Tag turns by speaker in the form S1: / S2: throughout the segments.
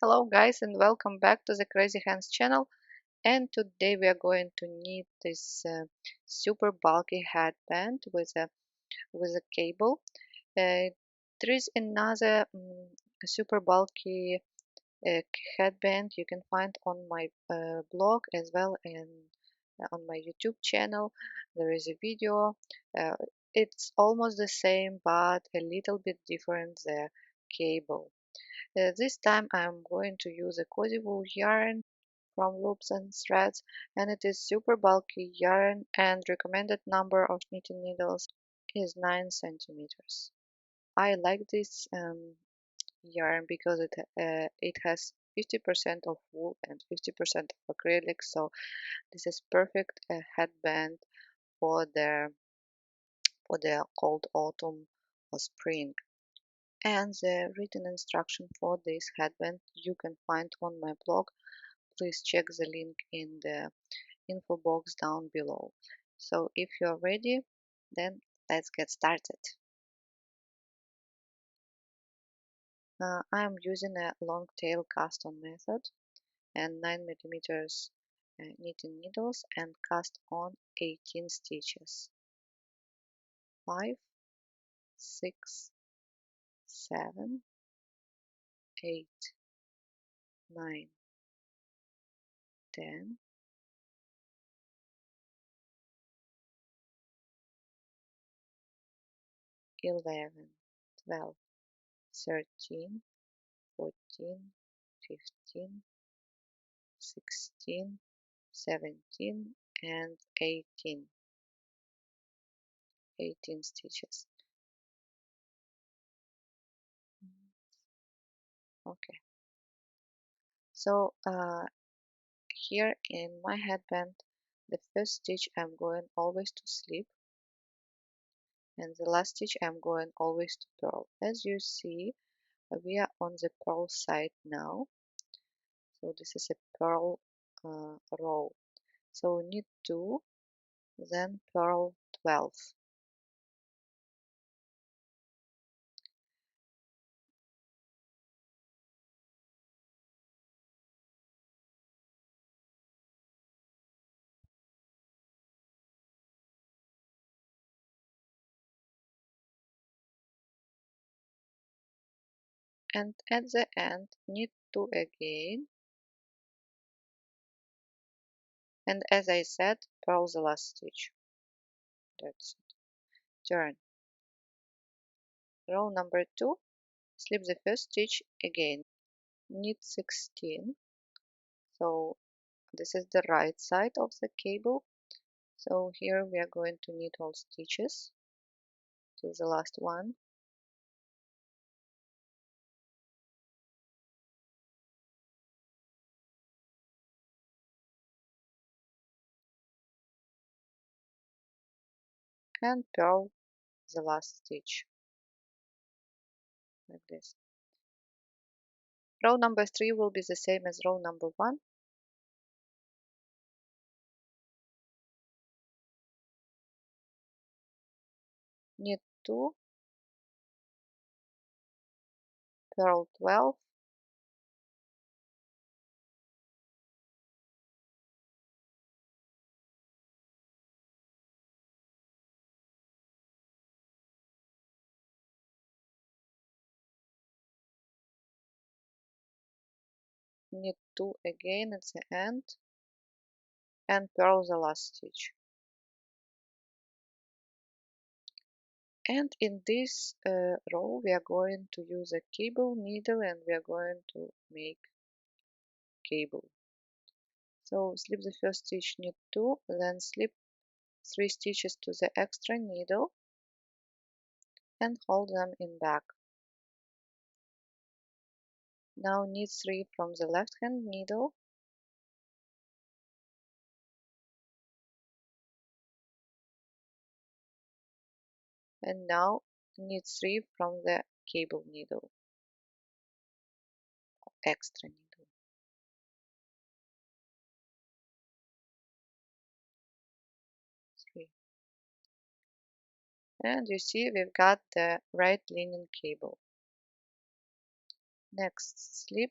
S1: Hello guys and welcome back to the Crazy Hands channel, and today we are going to knit this super bulky headband with a cable. There is another super bulky uh, headband you can find on my blog as well, and on my YouTube channel there is a video. uh, it's almost the same but a little bit different, the cable. This time I'm going to use a cozy wool yarn from loops and threads, and it is super bulky yarn, and recommended number of knitting needles is 9 centimeters. I like this yarn because it has 50% of wool and 50% of acrylic, so this is perfect headband for the cold autumn or spring. And the written instruction for this headband you can find on my blog. Please check the link in the info box down below. So if you're ready, then let's get started. I'm using a long tail cast on method and 9 millimeters knitting needles, and cast on 18 stitches. 5, 6, 7, 8, 9, 10, 11, 12, 13, 14, 15, 16, 17, and 18 stitches. Okay, so here in my headband, the first stitch I'm going always to slip, and the last stitch I'm going always to purl. As you see, we are on the purl side now, so this is a purl row. So knit 2, then purl 12. And at the end, knit 2 again, and as I said, purl the last stitch. That's it. Turn. Row number 2, slip the first stitch again, knit 16. So this is the right side of the cable. So here we are going to knit all stitches till the last one, and purl the last stitch like this. Row number 3 will be the same as row number 1. Knit 2, purl 12, knit 2 again at the end, and purl the last stitch. And in this row we are going to use a cable needle, and we are going to make cable. So slip the first stitch, knit 2, then slip 3 stitches to the extra needle and hold them in back. Now knit 3 from the left hand needle, and now knit 3 from the cable needle, extra needle. Three. And you see we've got the right linen cable. Next, slip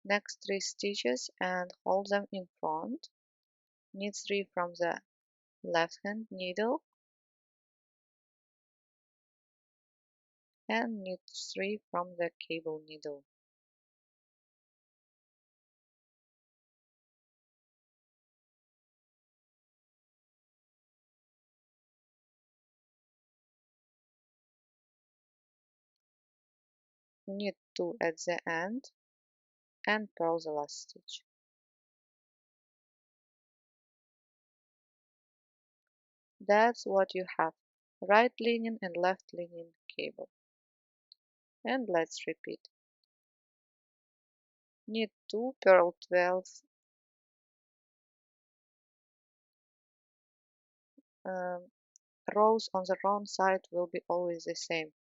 S1: next 3 stitches and hold them in front. Knit 3 from the left hand needle and knit 3 from the cable needle. Knit 2 at the end and purl the last stitch. That's what you have, right leaning and left leaning cable. And let's repeat. Knit 2, purl 12, um, rows on the wrong side will be always the same.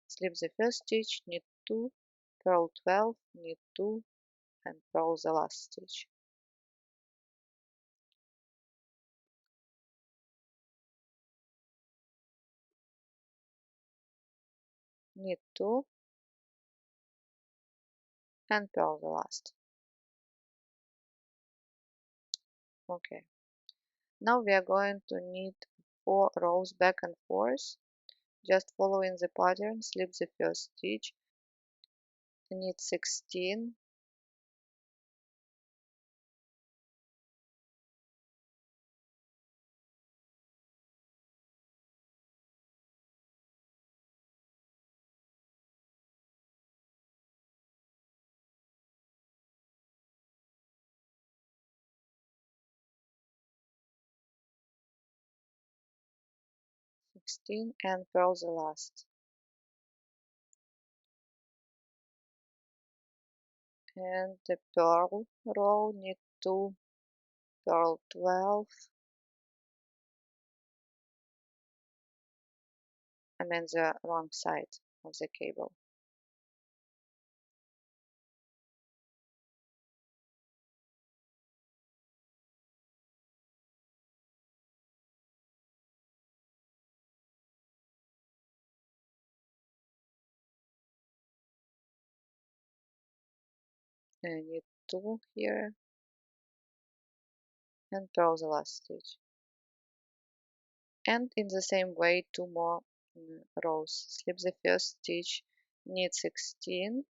S1: Slip the first stitch, knit 2, purl 12, knit 2 and purl the last stitch. Knit 2 and purl the last. Okay. Now we are going to knit 4 rows back and forth, just following the pattern. Slip the first stitch, knit 16, and purl the last. And the purl row, knit 2, purl 12, I mean the wrong side of the cable. And knit 2 here and purl the last stitch. And in the same way 2 more rows. Slip the first stitch, knit 16,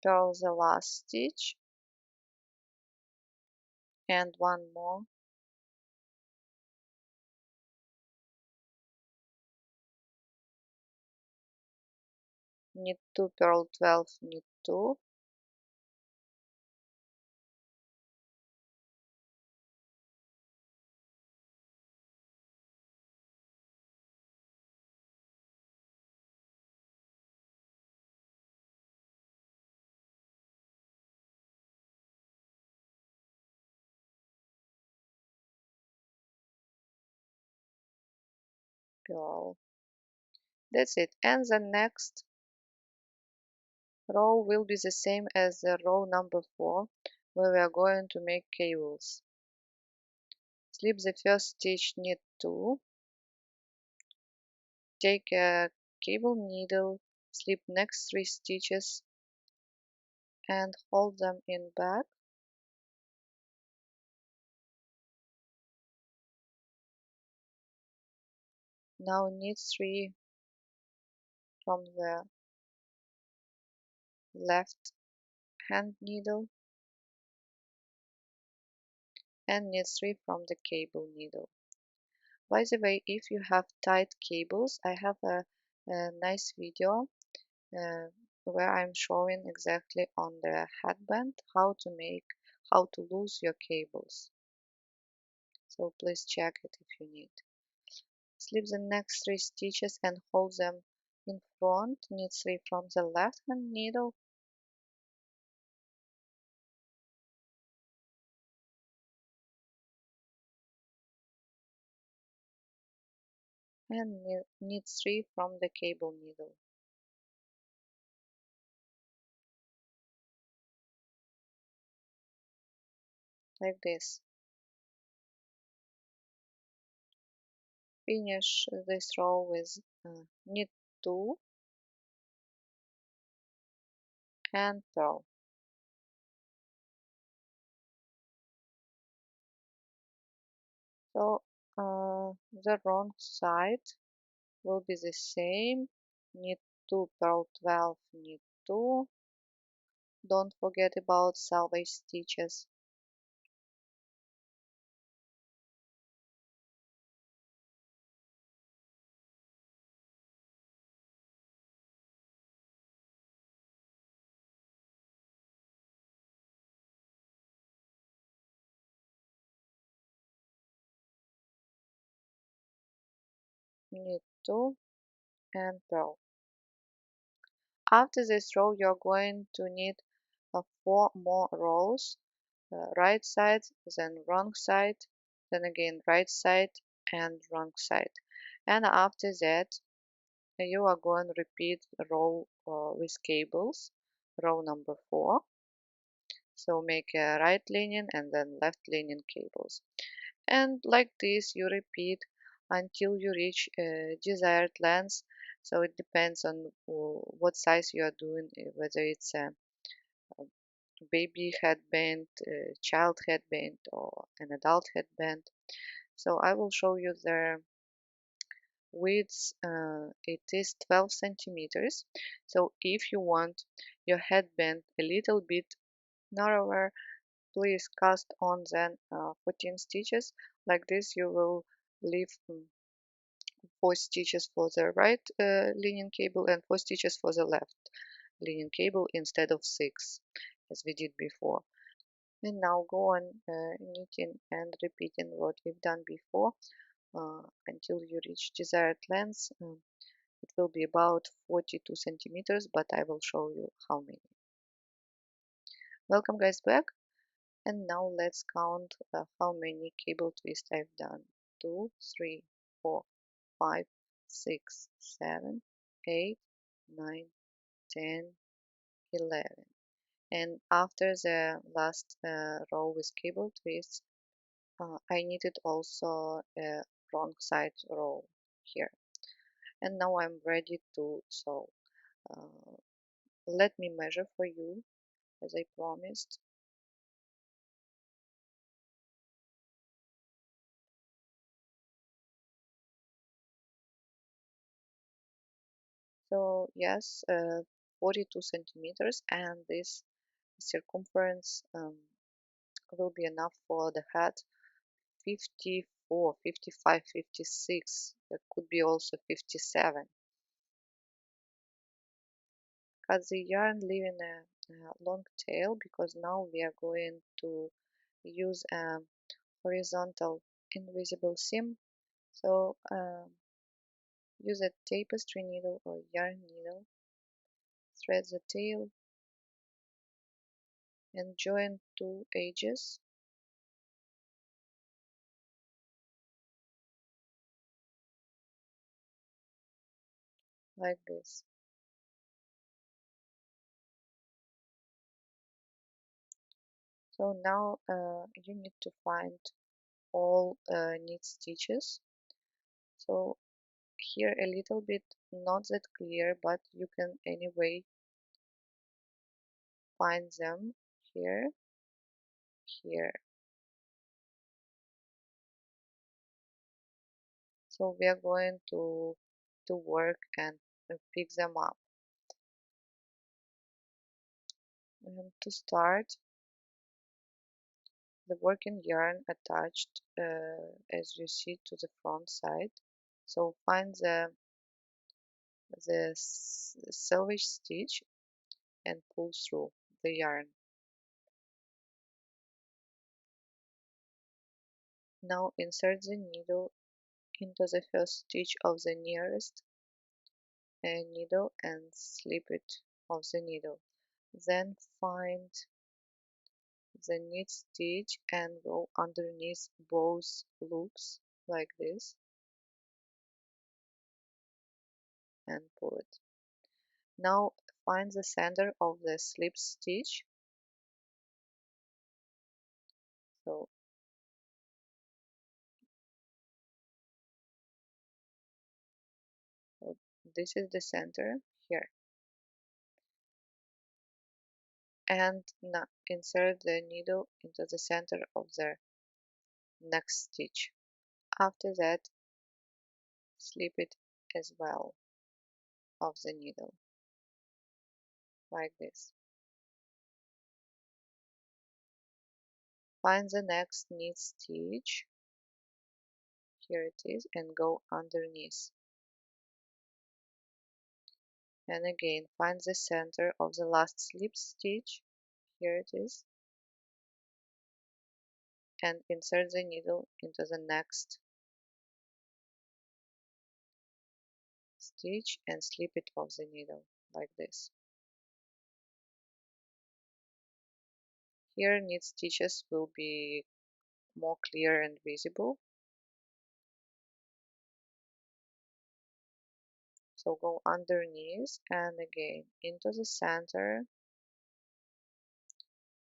S1: purl the last stitch and 1 more, knit 2, purl 12, knit 2, purl. That's it. And the next row will be the same as the row number 4, where we are going to make cables. Slip the first stitch, knit 2, take a cable needle, slip next 3 stitches and hold them in back. Now knit 3 from the left hand needle and knit 3 from the cable needle. By the way, if you have tight cables, I have a nice video where I'm showing exactly on the headband how to lose your cables. So please check it if you need. Slip the next 3 stitches and hold them in front. Knit 3 from the left hand needle and knit 3 from the cable needle. like this. Finish this row with knit 2 and purl. So the wrong side will be the same. Knit 2, purl 12, knit 2. Don't forget about selvage stitches. Knit 2 and purl. After this row, you're going to knit 4 more rows, right side, then wrong side, then again right side and wrong side. And after that, you are going to repeat row with cables, row number 4. So make a right linen and then left linen cables. And like this, you repeat until you reach desired length. So it depends on what size you are doing, whether it's a baby headband, child headband, or an adult headband. So I will show you the width. It is 12 centimeters. So if you want your headband a little bit narrower, please cast on then 14 stitches. Like this, you will leave 4 stitches for the right linen cable and 4 stitches for the left linen cable instead of 6 as we did before. And now go on knitting and repeating what we've done before until you reach desired length. It will be about 42 centimeters, but I will show you how many. Welcome guys back, and now let's count how many cable twists I've done. 2, 3, 4, 5, 6, 7, 8, 9, 10, 11. And after the last row with cable twists, I knitted also a wrong side row here. And now I'm ready to sew. Uh, Let me measure for you as I promised. So yes, 42 centimeters, and this circumference will be enough for the hat. 54, 55, 56. It could be also 57. Cut the yarn leaving a long tail because now we are going to use a horizontal invisible seam. So use a tapestry needle or yarn needle, thread the tail and join two edges like this. So now you need to find all knit stitches. So here a little bit not that clear, but you can anyway find them here, here. So we are going to work and pick them up. And to start, the working yarn attached as you see to the front side. So find the selvage stitch and pull through the yarn. Now insert the needle into the first stitch of the nearest needle and slip it off the needle. Then find the knit stitch and go underneath both loops like this and pull it. Now find the center of the slip stitch. So This is the center here. And now insert the needle into the center of the next stitch. After that, slip it as well of the needle, like this. Find the next knit stitch, here it is, and go underneath. And again, find the center of the last slip stitch, here it is, and insert the needle into the next stitch and slip it off the needle, like this. Here knit stitches will be more clear and visible. So go underneath and again into the center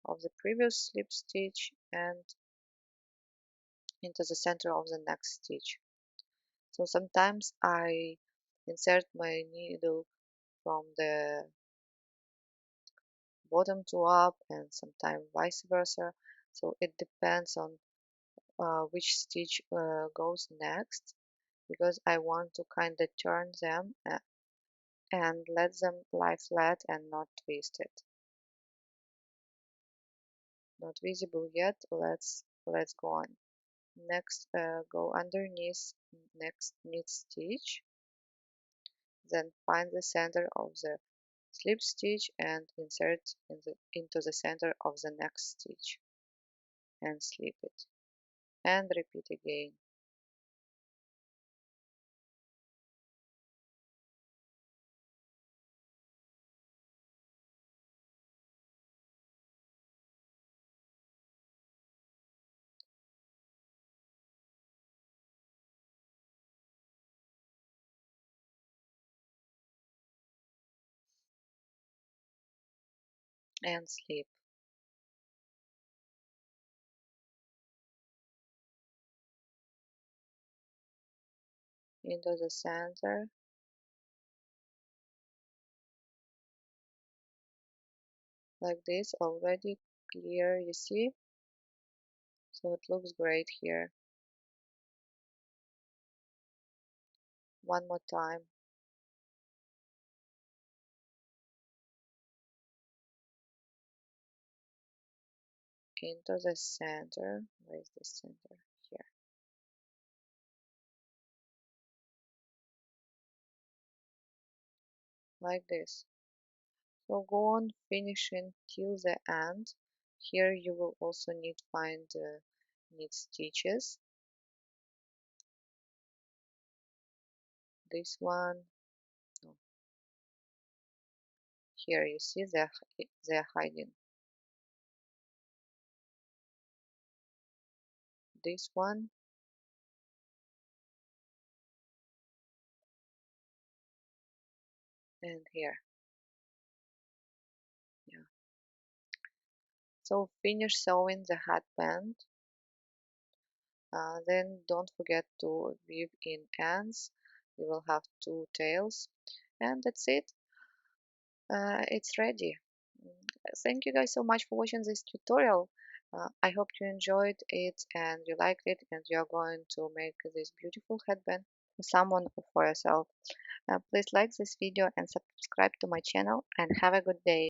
S1: of the previous slip stitch and into the center of the next stitch. So sometimes I insert my needle from the bottom to up and sometimes vice versa. So it depends on which stitch goes next, because I want to kind of turn them and let them lie flat and not twisted. Not visible yet. Let's go on. Next, go underneath next knit stitch, then find the center of the slip stitch and insert into the center of the next stitch and slip it, and repeat again. And slip into the center, like this. Already clear, you see, so it looks great here. One more time. Into the center. Where is the center? Here. Like this. So go on finishing till the end. Here you will also need to find knit stitches. This one, no. Here you see they're hiding. This one, and here. Yeah. So finish sewing the headband. Then don't forget to weave in ends. You will have two tails, and that's it. It's ready. Thank you guys so much for watching this tutorial. I hope you enjoyed it and you liked it, and you're going to make this beautiful headband for someone or for yourself. Please like this video and subscribe to my channel, and have a good day.